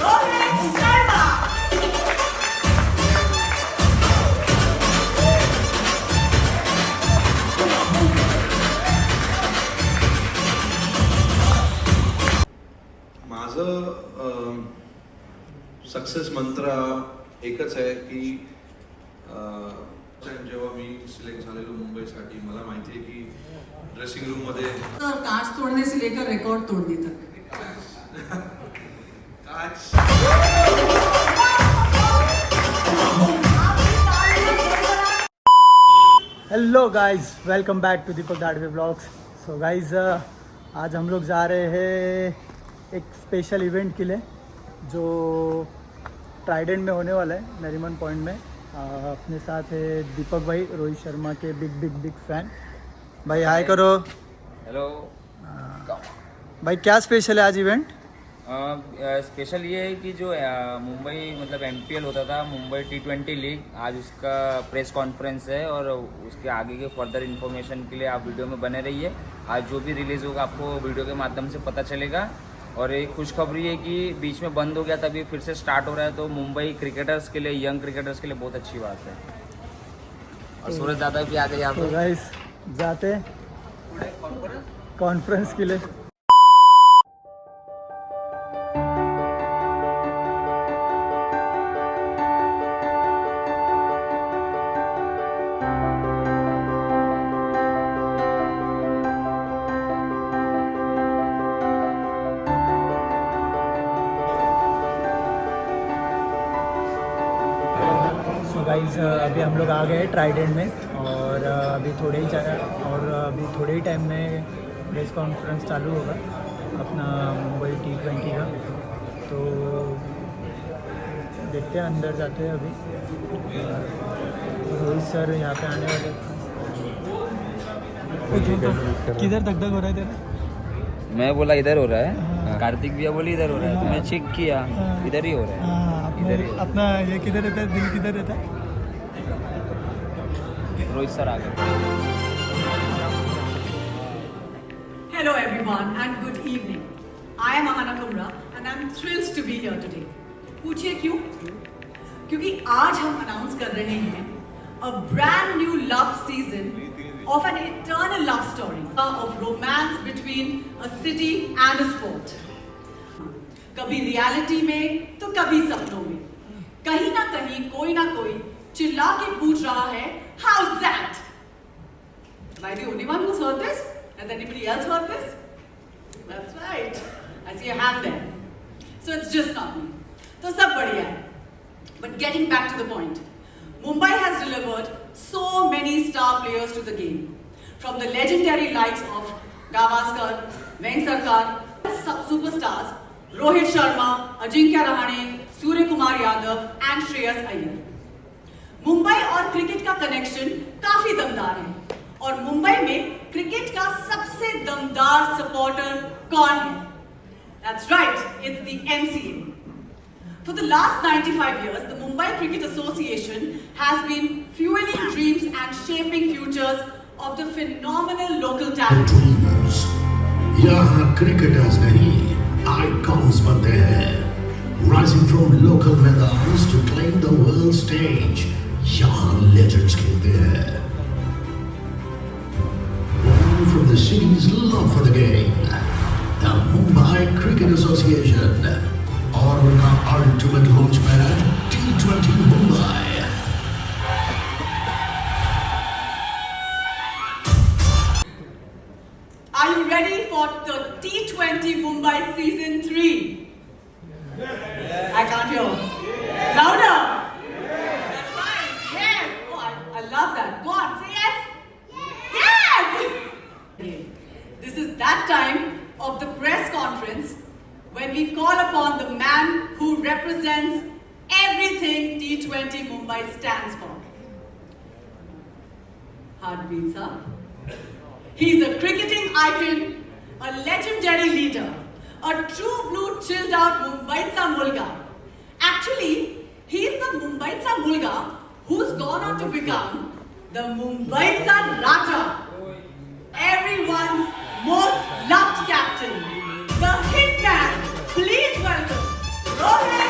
रोहित शर्मा. माझं सक्सेस मंत्र एकच आहे की जेव्हा मी सिलेक्ट झालेलो मुंबईसाठी मला माहिती आहे की ड्रेसिंग रूम मध्ये कांच तोड़ने से लेकर रिकॉर्ड तोड़ने तक. काच hello guys, welcome back to Deepak Dadwe blogs. So guys, आज हम लोग जा रहे हैं एक स्पेशल इवेंट के लिए जो ट्राइडेंट में होने वाला है, नरीमन पॉइंट में. अपने साथ है दीपक भाई, रोहित शर्मा के बिग फैन. भाई हाय करो. हेलो. भाई क्या स्पेशल है आज इवेंट? स्पेशल ये है कि जो मुंबई मतलब MPL होता था, मुंबई T20 लीग, आज उसका प्रेस कॉन्फ्रेंस है और उसके आगे के फर्दर इन्फॉर्मेशन के लिए आप वीडियो में बने रहिए. आज जो भी रिलीज़ होगा आपको वीडियो के माध्यम से पता चलेगा. और एक खुशखबरी है कि बीच में बंद हो गया, तभी फिर से स्टार्ट हो रहा है, तो मुंबई क्रिकेटर्स के लिए, यंग क्रिकेटर्स के लिए बहुत अच्छी बात है. और सूरज यादव भी आ गए यहाँ तो पे. गाइस जाते हैं कॉन्फ्रेंस के लिए. गाइस अभी हम लोग आ गए ट्राइडेंट में और अभी थोड़े ही टाइम में प्रेस कॉन्फ्रेंस चालू होगा अपना मुंबई T20 का. तो देखते हैं, अंदर जाते हैं अभी. रोहित सर यहाँ पे आने वाले. किधर धक हो रहा है तेरा? मैं बोला इधर हो रहा है, कार्तिक भैया बोली इधर हो रहा है, तो मैं चेक किया इधर ही हो रहा है. इधर ही अपना ये किधर रहता है, दिल किधर रहता है? रोहित सर आ गए. Hello everyone and good evening. I am Ahana Kumra and I am thrilled to be here today. पूछिए क्यों? क्योंकि आज हम अनाउंस कर रहे हैं a brand new love season of an eternal love story of romance between a city and a sport. कभी reality में तो कभी सपनों में, कहीं ना कहीं कोई ना कोई चिल्ला के पूछ रहा है how's that? Am I the only one who's heard this? Has anybody else heard this? That's right. I see a hand there. So it's just not me. तो सब बढ़िया है. But getting back to the point, Mumbai has delivered so many star players to the game. From the legendary likes of Gavaskar, Venk Sarkar, superstars Rohit Sharma, Ajinkya Rahane, Surya Kumar Yadav and Shreyas Iyer. Mumbai और cricket का connection काफी दमदार है और मुंबई में cricket का सबसे दमदार सपोर्टर कौन है? That's right, it's the MCA. For the last 95 years, the Mumbai Cricket Association has been fueling dreams and shaping futures of the phenomenal local talent. Dreams. यहाँ cricketers नहीं, icons बनते हैं. Rising from local मैदान to claim the world stage. यहाँ legends खेलते हैं. Born from the city's love for the game, the Mumbai Cricket Association और उनका ultimate launchpad T20 Mumbai. Are you ready for the T20 Mumbai Season 3? I can't hear. Louder! That's right. Yes. Oh, I love that. Go on, say yes. Yes! This is that time of the press conference when we call upon the man who represents everything T20 Mumbai stands for. Heartbeats up. He's a cricketing icon, a legendary leader, a true blue chilled out Mumbaitsa Mulga. Actually, he's the Mumbaitsa Mulga who's gone on to become the Mumbaitsa Raja. Everyone's most loved captain, the hitman. Please welcome Rohit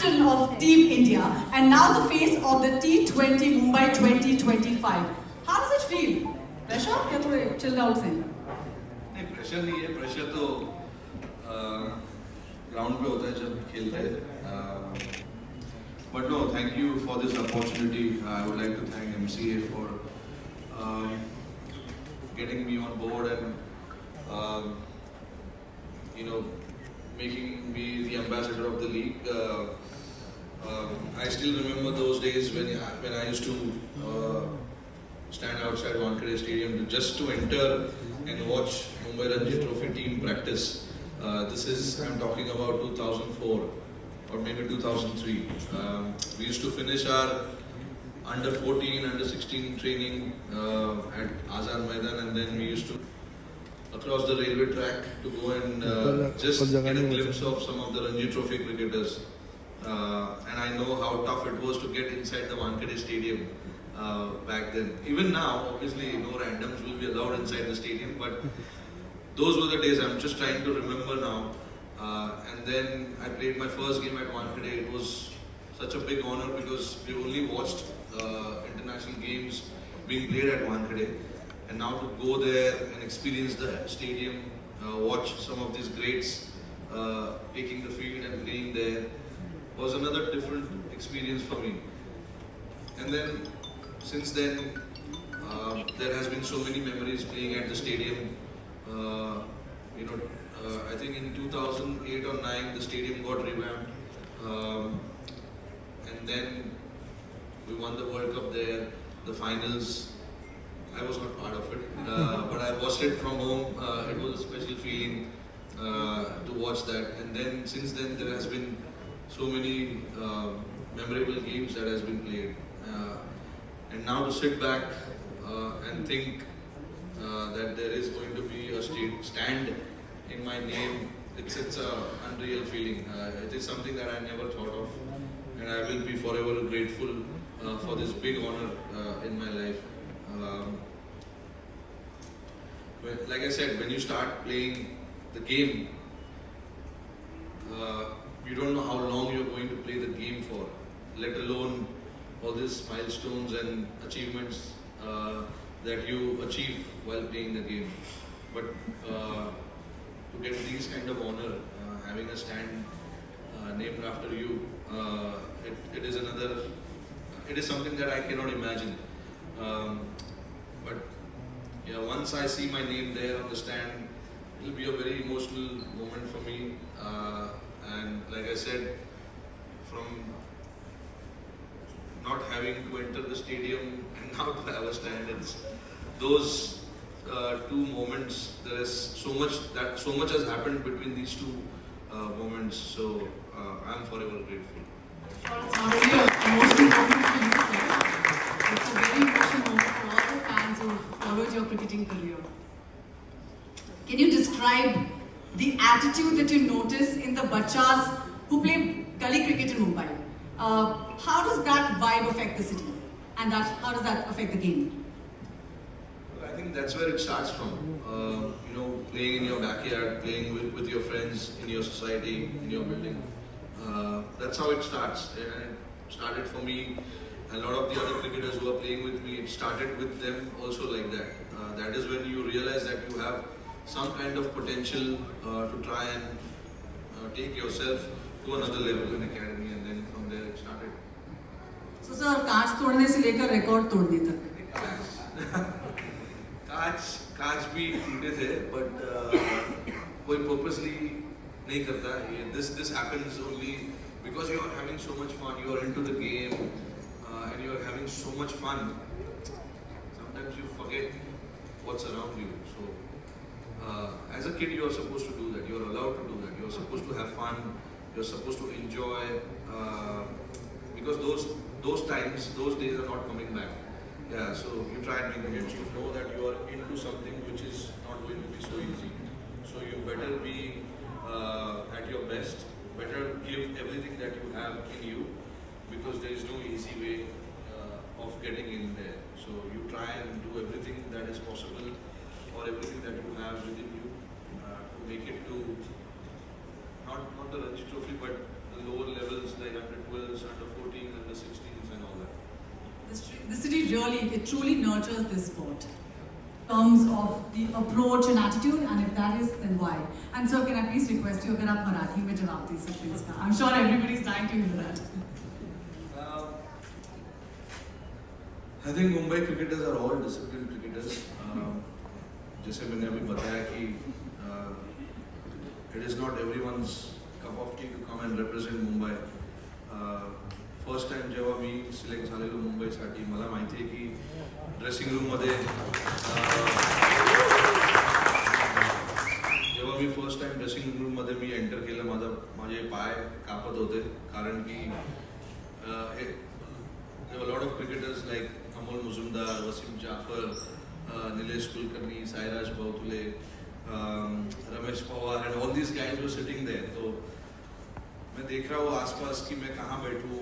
captain of Team India and now the face of the T20 Mumbai 2025. How does it feel? Pressure या थोड़े chill out से? नहीं, pressure नहीं है. Pressure तो ground पे होता है जब खेलते हैं. But no, thank you for this opportunity. I would like to thank MCA for getting me on board and making me the ambassador of the league. I still remember those days when I used to stand outside Wankhede Stadium just to enter and watch Mumbai Ranji Trophy team practice. I'm talking about 2004 or maybe 2003. We used to finish our under 14, under 16 training at Azad Maidan, and then we used to across the railway track to go and just get a glimpse of some of the Ranji Trophy cricketers. And I know how tough it was to get inside the Wankhede Stadium back then. Even now, obviously, no randoms will be allowed inside the stadium, but those were the days. I'm just trying to remember now. And then I played my first game at Wankhede. It was such a big honor because we only watched international games being played at Wankhede. And now to go there and experience the stadium, watch some of these greats taking the field and playing there was another different experience for me. And then, since then, there has been so many memories playing at the stadium. I think in 2008 or 9 the stadium got revamped, and then we won the World Cup there, the finals. I was not part of it, but I watched it from home. It was a special feeling to watch that. And then since then there has been so many memorable games that has been played. And now to sit back and think that there is going to be a stand in my name, it's a unreal feeling. It is something that I never thought of, and I will be forever grateful for this big honor in my life. Like I said, when you start playing the game, you don't know how long you're going to play the game for, let alone all these milestones and achievements that you achieve while playing the game. But to get these kind of honor, having a stand named after you, it is something that I cannot imagine. But yeah, once I see my name there on the stand, it will be a very emotional moment for me. And like I said, from not having to enter the stadium and now to have a stand, it's those two moments. There is so much has happened between these two moments. So I'm forever grateful. Sure, it's not only an emotional moment for you, sir. It's a very emotional moment for all the fans who followed your cricketing career. Can you describe the attitude that you notice in the bachas who play gully cricket in Mumbai? How does that vibe affect the city? And how does that affect the game? I think that's where it starts from. Playing in your backyard, playing with your friends in your society, in your building. That's how it starts. And it started for me. A lot of the other cricketers who are playing with me, it started with them also like that. That is when you realize that you have some kind of potential to try and take yourself to another level in academy, and then from there it started. So sir, कांच तोड़ने से लेकर record तोड़ने तक. कांच भी टूटे थे, but कोई purposely नहीं करता. This happens only because you are having so much fun. You are into the game, and you are having so much fun. Sometimes you forget what's around you. So as a kid, you are supposed to do that. You are allowed to do that. You are supposed to have fun. You are supposed to enjoy, because those times, those days are not coming back. Yeah, so you try and make the most to know that you are into something which is not going to be so easy. So you better be at your best. Better give everything that you have in you, because there is no easy way of getting in there. So you try and do everything that is possible, or everything that you have within you, to make it to not the Ranji Trophy, but the lower levels like like under 12s, under 14s, under 16s, and all that. The city really, it truly nurtures this sport. In terms of the approach and attitude, and if that is, then why? And sir, can I please request you, अगर आप मराठी में जवाब दे सकते हैं इसका? I'm sure everybody is dying to hear that. I think Mumbai cricketers are all disciplined cricketers. जैसे मैंने अभी बताया कि it is not everyone's cup of tea to come and represent Mumbai. First time जेव्हा मी सिलेक्ट झालेलो मुंबईसाठी मला माहिती आहे की ड्रेसिंग रूममध्ये जेव्हा मी फर्स्ट टाइम ड्रेसिंग रूममध्ये मी एंटर केलं माझे पाय कापत होते कारण की there were a lot of cricketers like Amol Muzumdar, Wasim Jafar, Nilesh Kulkarni, Sairaj Bhautule, Ramesh Pawar, and all these guys were sitting there. तो मैं देख रहा हूँ आसपास कि मैं कहाँ बैठूँ,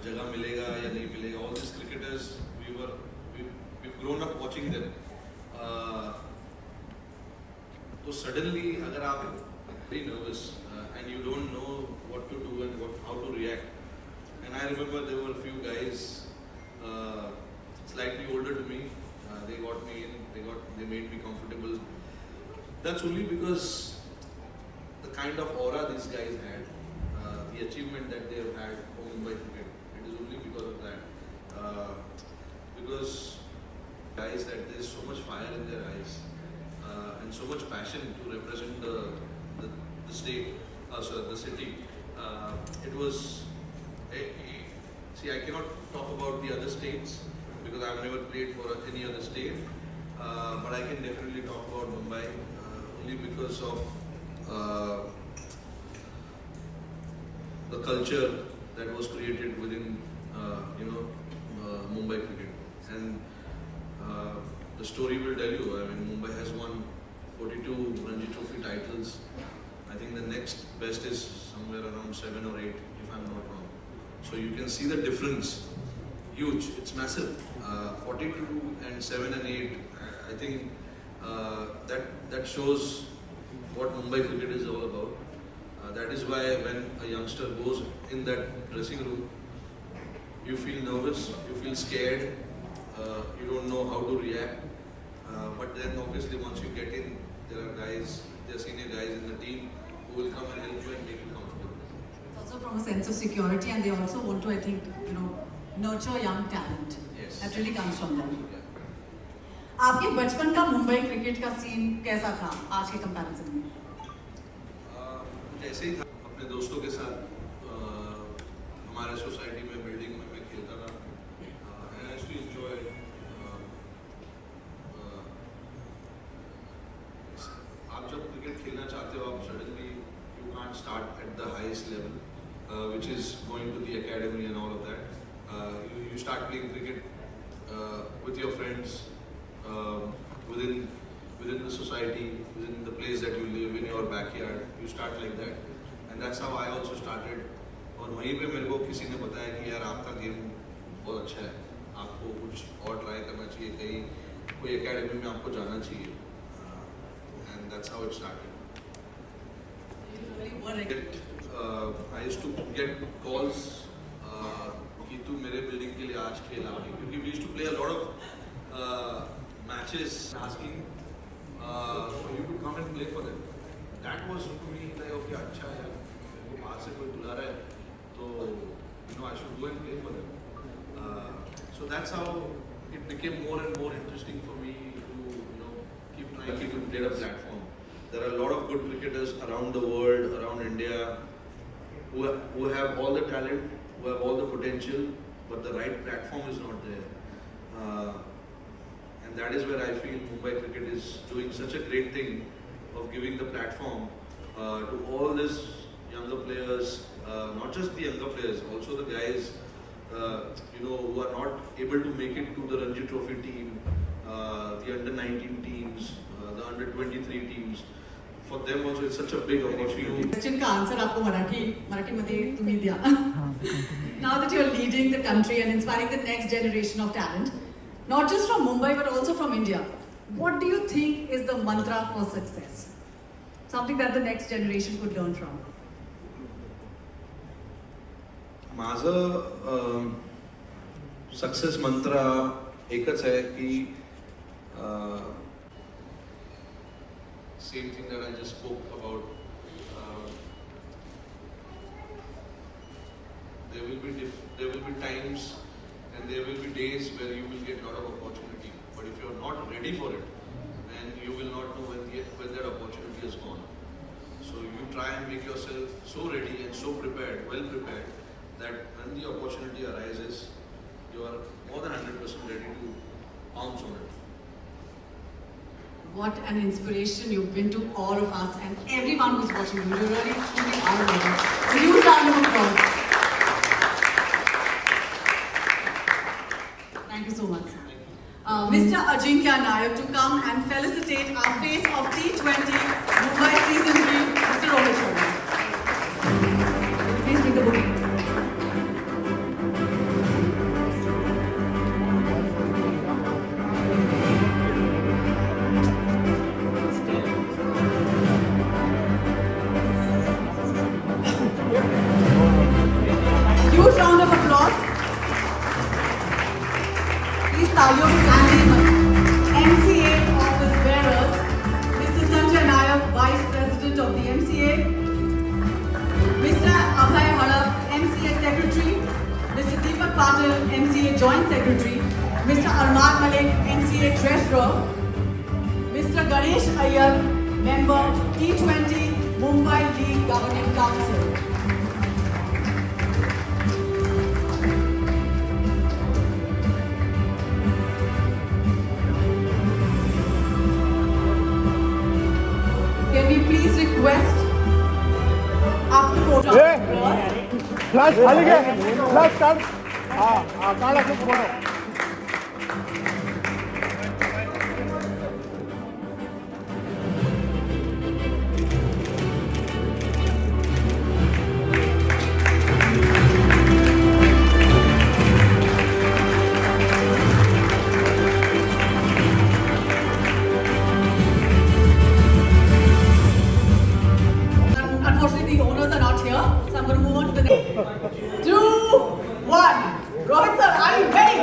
जगह मिलेगा या नहीं मिलेगा. All these cricketers, we've grown up watching them. तो suddenly अगर आप very nervous and you don't know what to do and how to react. And I remember there were a few guys slightly older to me. They got me in. They made me comfortable. That's only because the kind of aura these guys had, the achievement that they have had for Mumbai cricket. It is only because of that. Because guys that there is so much fire in their eyes and so much passion to represent the state, the city. It was. See, I cannot talk about the other states because I've never played for any other state, but I can definitely talk about Mumbai only because of the culture that was created within, Mumbai cricket. And the story will tell you. I mean, Mumbai has won 42 Ranji Trophy titles. I think the next best is somewhere around 7 or 8, if I'm not wrong. So you can see the difference, huge, it's massive. 42 and 7 and 8, I think that shows what Mumbai cricket is all about. That is why when a youngster goes in that dressing room, you feel nervous, you feel scared, you don't know how to react. But then obviously once you get in, there are senior guys in the team who will come and help you and make you comfortable. Also from a sense of security, and they also want to, I think, nurture young talent. Yes. That really comes from them. Yeah. आपके बचपन का Mumbai cricket का scene कैसा था आज के comparison में? ऐसे ही था अपने दोस्तों के साथ हमारे सोसाइटी में बिल्डिंग में मैं खेलता था. And I used to enjoy. आप जब क्रिकेट खेलना चाहते हो आप suddenly you can't start at the highest level, which is going to the academy and all of that. You start playing cricket with your friends within the society, within the place that you live, in your backyard. You start like that, and that's how I also started. और वहीं पे मेरे को किसी ने बताया कि यार आपका गेम बहुत अच्छा है, आपको कुछ और ट्राई करना चाहिए, कहीं कोई एकेडमी में आपको जाना चाहिए. And that's how it started. I used to get calls कि तू मेरे बिल्डिंग के लिए आज खेला, क्योंकि we used to play a lot of matches asking for you to come and play for them. That was for me like okay अच्छा है, मेरे को बाहर से कोई बुला रहा है तो I should go and play for them. So that's how it became more and more interesting for me to keep trying to get a platform. There are a lot of good cricketers around the world, around India, who have all the talent, who have all the potential, but the right platform is not there. And that is where I feel Mumbai cricket is doing such a great thing of giving the platform to all these younger players, not just the younger players, also the guys who are not able to make it to the Ranji Trophy team, the under-19 teams, the under-23 teams. For them also it's such a big opportunity. Question का answer आपको मराठीमध्ये तुम्ही द्या. Now that you're leading the country and inspiring the next generation of talent, not just from Mumbai but also from India, what do you think is the mantra for success? Something that the next generation could learn from. माझं success मंत्र एकच आहे की same thing that I just spoke about. There will be times and there will be days where you will get a lot of opportunity. But if you are not ready for it, then you will not know when that opportunity is gone. So you try and make yourself so ready and so prepared, well prepared, that when the opportunity arises, you are more than 100% ready to pounce on it. What an inspiration you've been to all of us and everyone who's watching you. You really, truly are a legend. A huge round of applause. Thank you so much, sir. Mr. Ajinkya Nayak to come and felicitate our face of T20 Mumbai Season 3, Mr. Rohit Sharma. Please take the booking. Huge round of applause. Please तालियों की ताली MCA office bearers, Mr. Sanjay Nayak, Vice President of the MCA, Mr. Abhay Halap, MCA Secretary, Mr. Deepak Patil, MCA Joint Secretary, Mr. Arman Malik, MCA Treasurer, Mr. Ganesh Iyer, Member T20 Mumbai League Governing Council. Can we please request after photo? Flash खाली घे flash काढ हा काढा photo. Unfortunately, the owners are not here, so I'm going to move on to the next. 2, 1. Rohit sir, are you ready?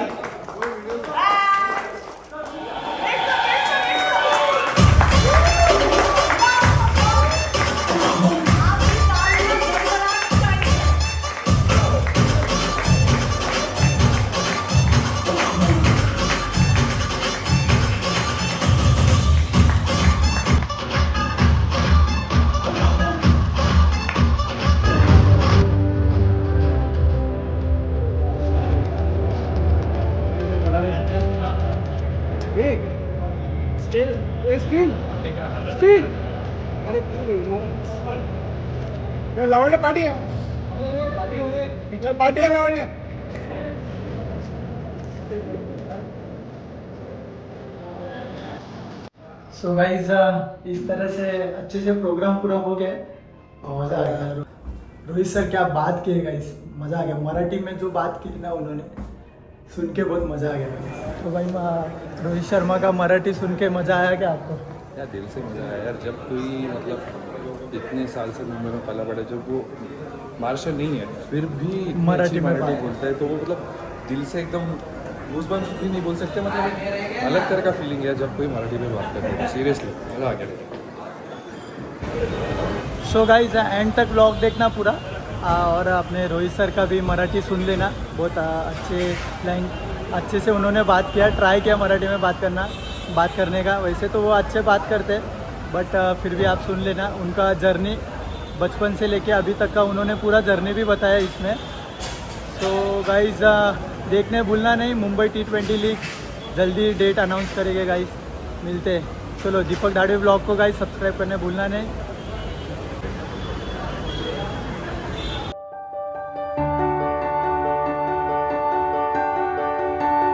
Steel steel अरे लावण्य पाठी आहे पाठी आहे लावण्य. सो गाइस इस तरह से अच्छे से प्रोग्राम पूरा हो गया और मज़ा आ गया. रोहित सर क्या बात की गाइस, मज़ा आ गया. मराठी में जो बात की ना उन्होंने सुन के बहुत मज़ा आ गया. तो भाई रोहित शर्मा का मराठी सुन के मज़ा आया क्या आपको? यार दिल से मज़ा आया यार. जब कोई मतलब इतने साल से मुंबई में पला पड़ा, जब वो महाराष्ट्र नहीं है फिर भी मराठी में बोलता है, तो वो मतलब दिल से एकदम गूज़बम्स भी नहीं बोल सकते. मतलब एक अलग तरह का फीलिंग है जब कोई मराठी में बात करता है. सीरियसली मज़ा आ गया. सो गाइस एंड तक व्लॉग देखना पूरा और अपने रोहित सर का भी मराठी सुन लेना. बहुत अच्छे से उन्होंने बात किया, ट्राई किया मराठी में बात करने का. वैसे तो वो अच्छे बात करते बट फिर भी आप सुन लेना. उनका जर्नी बचपन से लेके अभी तक का उन्होंने पूरा जर्नी भी बताया इसमें. तो गाइस देखने भूलना नहीं. मुंबई T20 लीग जल्दी डेट अनाउंस करेंगे गाइस. मिलते हैं. चलो दीपक धाड़वी ब्लॉग को गाइस सब्सक्राइब करने भूलना नहीं.